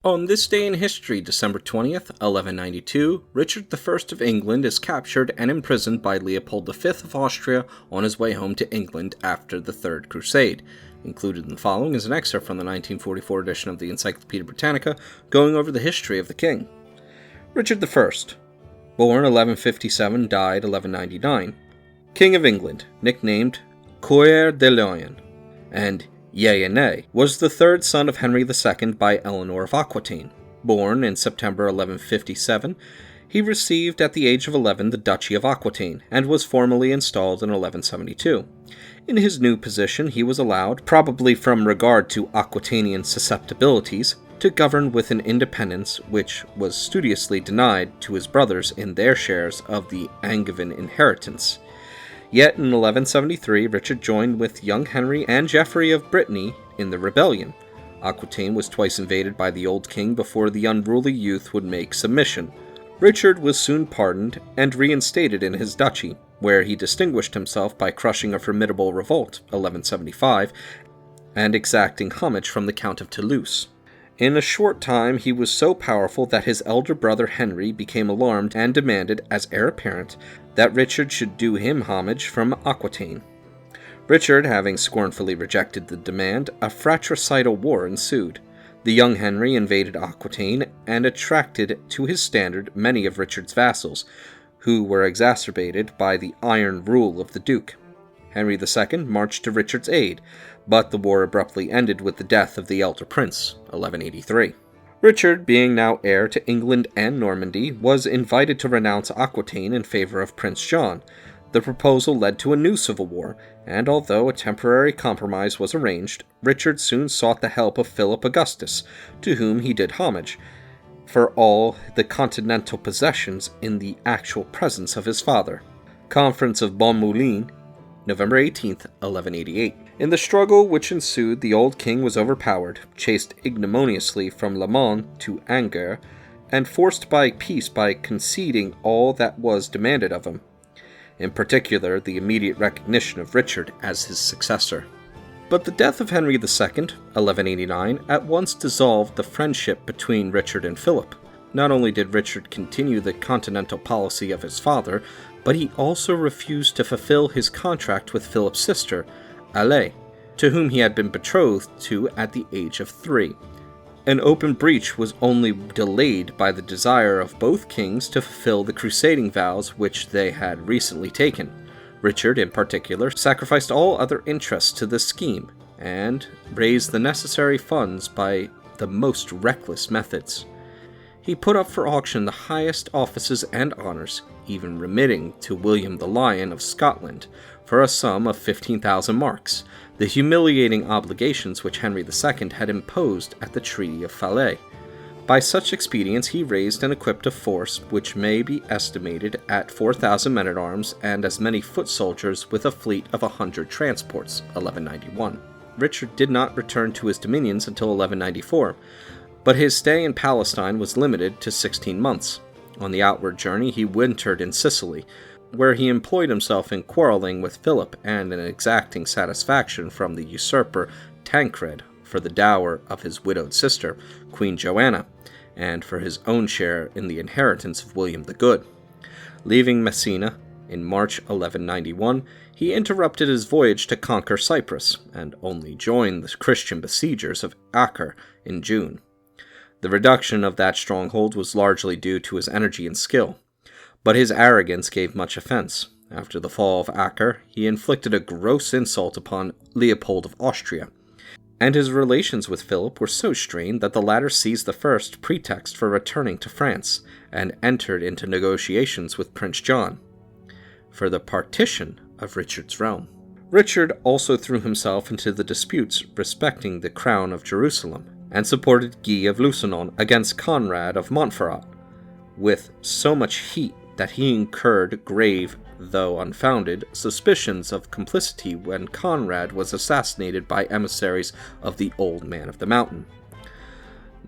On this day in history, December 20th, 1192, Richard I of England is captured and imprisoned by Leopold V of Austria on his way home to England after the Third Crusade. Included in the following is an excerpt from the 1944 edition of the Encyclopedia Britannica, going over the history of the king. Richard I, born 1157, died 1199, King of England, nicknamed Coeur de Lion, and Yea and Nay, was the third son of Henry II by Eleanor of Aquitaine. Born in September 1157, he received at the age of 11 the Duchy of Aquitaine, and was formally installed in 1172. In his new position he was allowed, probably from regard to Aquitanian susceptibilities, to govern with an independence which was studiously denied to his brothers in their shares of the Angevin inheritance. Yet in 1173, Richard joined with young Henry and Geoffrey of Brittany in the rebellion. Aquitaine was twice invaded by the old king before the unruly youth would make submission. Richard was soon pardoned and reinstated in his duchy, where he distinguished himself by crushing a formidable revolt, 1175, and exacting homage from the Count of Toulouse. In a short time he was so powerful that his elder brother Henry became alarmed and demanded, as heir apparent, that Richard should do him homage from Aquitaine. Richard, having scornfully rejected the demand, a fratricidal war ensued. The young Henry invaded Aquitaine and attracted to his standard many of Richard's vassals, who were exacerbated by the iron rule of the Duke. Henry II marched to Richard's aid, but the war abruptly ended with the death of the elder prince, 1183. Richard, being now heir to England and Normandy, was invited to renounce Aquitaine in favor of Prince John. The proposal led to a new civil war, and although a temporary compromise was arranged, Richard soon sought the help of Philip Augustus, to whom he did homage, for all the continental possessions in the actual presence of his father. Conference of Bon Moulin, November 18, 1188. In the struggle which ensued, the old king was overpowered, chased ignominiously from Le Mans to Angers, and forced by peace by conceding all that was demanded of him, in particular the immediate recognition of Richard as his successor. But the death of Henry II, 1189, at once dissolved the friendship between Richard and Philip. Not only did Richard continue the continental policy of his father, but he also refused to fulfill his contract with Philip's sister, Alais, to whom he had been betrothed to at the age of 3. An open breach was only delayed by the desire of both kings to fulfill the crusading vows which they had recently taken. Richard, in particular, sacrificed all other interests to this scheme, and raised the necessary funds by the most reckless methods. He put up for auction the highest offices and honors, even remitting to William the Lion of Scotland, for a sum of 15,000 marks, the humiliating obligations which Henry II had imposed at the Treaty of Falaise. By such expedients he raised and equipped a force which may be estimated at 4,000 men-at-arms and as many foot soldiers, with a fleet of 100 transports, 1191. Richard did not return to his dominions until 1194, but his stay in Palestine was limited to 16 months. On the outward journey he wintered in Sicily, where he employed himself in quarreling with Philip and in exacting satisfaction from the usurper Tancred for the dower of his widowed sister, Queen Joanna, and for his own share in the inheritance of William the Good. Leaving Messina in March 1191, he interrupted his voyage to conquer Cyprus, and only joined the Christian besiegers of Acre in June. The reduction of that stronghold was largely due to his energy and skill, but his arrogance gave much offense. After the fall of Acre, he inflicted a gross insult upon Leopold of Austria, and his relations with Philip were so strained that the latter seized the first pretext for returning to France, and entered into negotiations with Prince John for the partition of Richard's realm. Richard also threw himself into the disputes respecting the crown of Jerusalem, and supported Guy of Lusignan against Conrad of Montferrat, with so much heat that he incurred grave, though unfounded, suspicions of complicity when Conrad was assassinated by emissaries of the Old Man of the Mountain.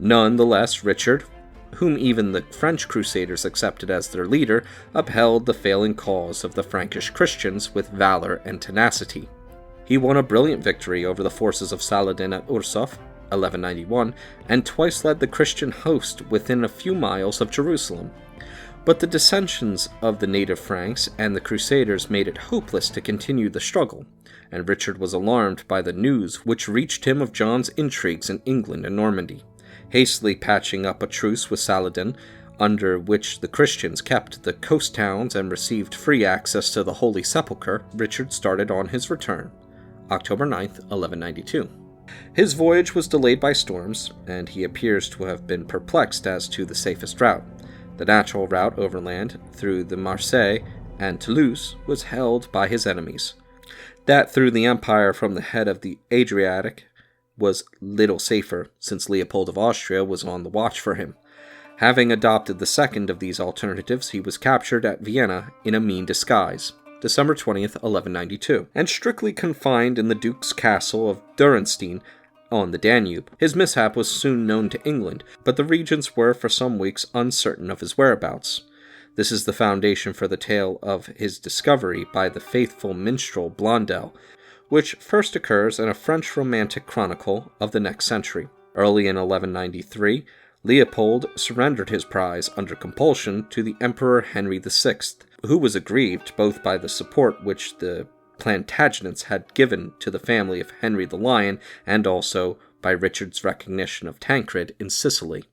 None the less, Richard, whom even the French crusaders accepted as their leader, upheld the failing cause of the Frankish Christians with valor and tenacity. He won a brilliant victory over the forces of Saladin at Ursof, 1191, and twice led the Christian host within a few miles of Jerusalem. But the dissensions of the native Franks and the Crusaders made it hopeless to continue the struggle, and Richard was alarmed by the news which reached him of John's intrigues in England and Normandy. Hastily patching up a truce with Saladin, under which the Christians kept the coast towns and received free access to the Holy Sepulchre, Richard started on his return, October 9th, 1192. His voyage was delayed by storms, and he appears to have been perplexed as to the safest route. The natural route overland through the Marseille and Toulouse was held by his enemies. That through the empire from the head of the Adriatic was little safer, since Leopold of Austria was on the watch for him. Having adopted the second of these alternatives, he was captured at Vienna in a mean disguise, December 20th, 1192, and strictly confined in the Duke's castle of Dürrenstein on the Danube. His mishap was soon known to England, but the regents were for some weeks uncertain of his whereabouts. This is the foundation for the tale of his discovery by the faithful minstrel Blondel, which first occurs in a French romantic chronicle of the next century. Early in 1193, Leopold surrendered his prize under compulsion to the Emperor Henry VI, who was aggrieved both by the support which the Plantagenets had given to the family of Henry the Lion and also by Richard's recognition of Tancred in Sicily.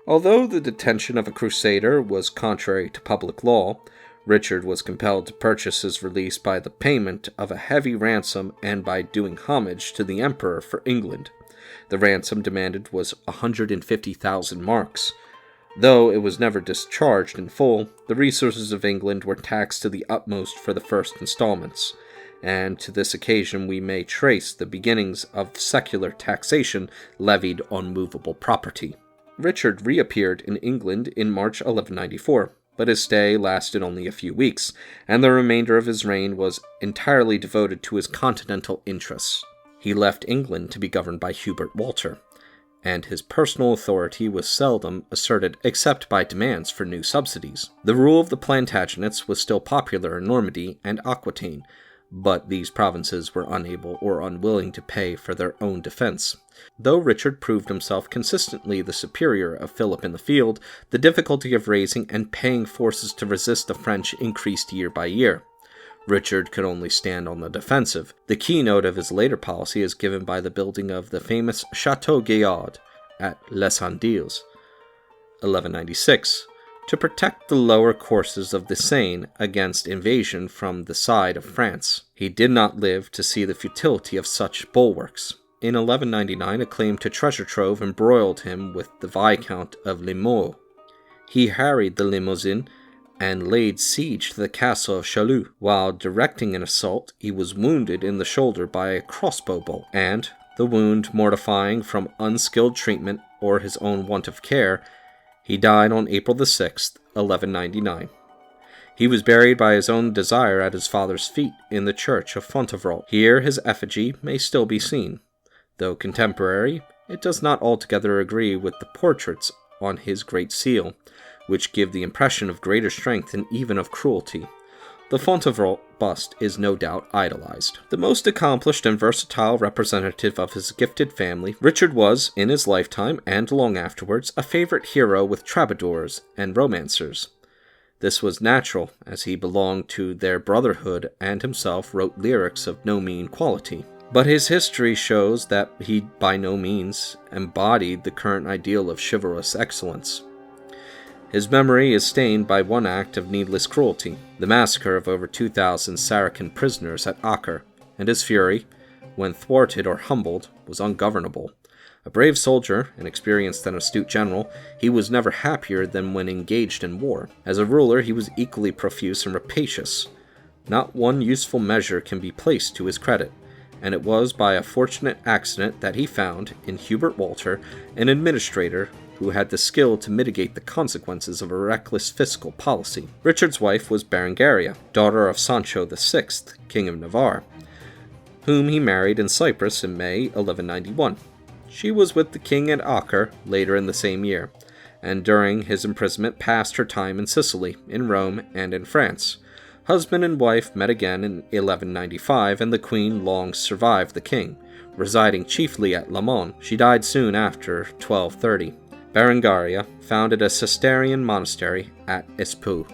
Although the detention of a crusader was contrary to public law, Richard was compelled to purchase his release by the payment of a heavy ransom and by doing homage to the emperor for England. The ransom demanded was 150,000 marks. Though it was never discharged in full, the resources of England were taxed to the utmost for the first installments, and to this occasion we may trace the beginnings of secular taxation levied on movable property. Richard reappeared in England in March 1194, but his stay lasted only a few weeks, and the remainder of his reign was entirely devoted to his continental interests. He left England to be governed by Hubert Walter, and his personal authority was seldom asserted except by demands for new subsidies. The rule of the Plantagenets was still popular in Normandy and Aquitaine, but these provinces were unable or unwilling to pay for their own defense. Though Richard proved himself consistently the superior of Philip in the field, the difficulty of raising and paying forces to resist the French increased year by year. Richard could only stand on the defensive. The keynote of his later policy is given by the building of the famous Château Gaillard at Les Andelys, 1196, to protect the lower courses of the Seine against invasion from the side of France. He did not live to see the futility of such bulwarks. In 1199, a claim to treasure trove embroiled him with the Viscount of Limoux. He harried the Limousin and laid siege to the castle of Chaillot. While directing an assault, he was wounded in the shoulder by a crossbow bolt, and, the wound mortifying from unskilled treatment or his own want of care, he died on April the 6th, 1199. He was buried by his own desire at his father's feet in the church of Fontevraud. Here his effigy may still be seen. Though contemporary, it does not altogether agree with the portraits on his great seal, which give the impression of greater strength and even of cruelty. The Fontevraud bust is no doubt idolized. The most accomplished and versatile representative of his gifted family, Richard was, in his lifetime and long afterwards, a favorite hero with troubadours and romancers. This was natural, as he belonged to their brotherhood and himself wrote lyrics of no mean quality. But his history shows that he by no means embodied the current ideal of chivalrous excellence. His memory is stained by one act of needless cruelty, the massacre of over 2,000 Saracen prisoners at Acre, and his fury, when thwarted or humbled, was ungovernable. A brave soldier, an experienced and astute general, he was never happier than when engaged in war. As a ruler, he was equally profuse and rapacious. Not one useful measure can be placed to his credit, and it was by a fortunate accident that he found, in Hubert Walter, an administrator who had the skill to mitigate the consequences of a reckless fiscal policy. Richard's wife was Berengaria, daughter of Sancho VI, King of Navarre, whom he married in Cyprus in May 1191. She was with the king at Acre later in the same year, and during his imprisonment passed her time in Sicily, in Rome, and in France. Husband and wife met again in 1195, and the queen long survived the king. residing chiefly at Le Mans. She died soon after 1230. Berengaria founded a Cistercian monastery at Espoo.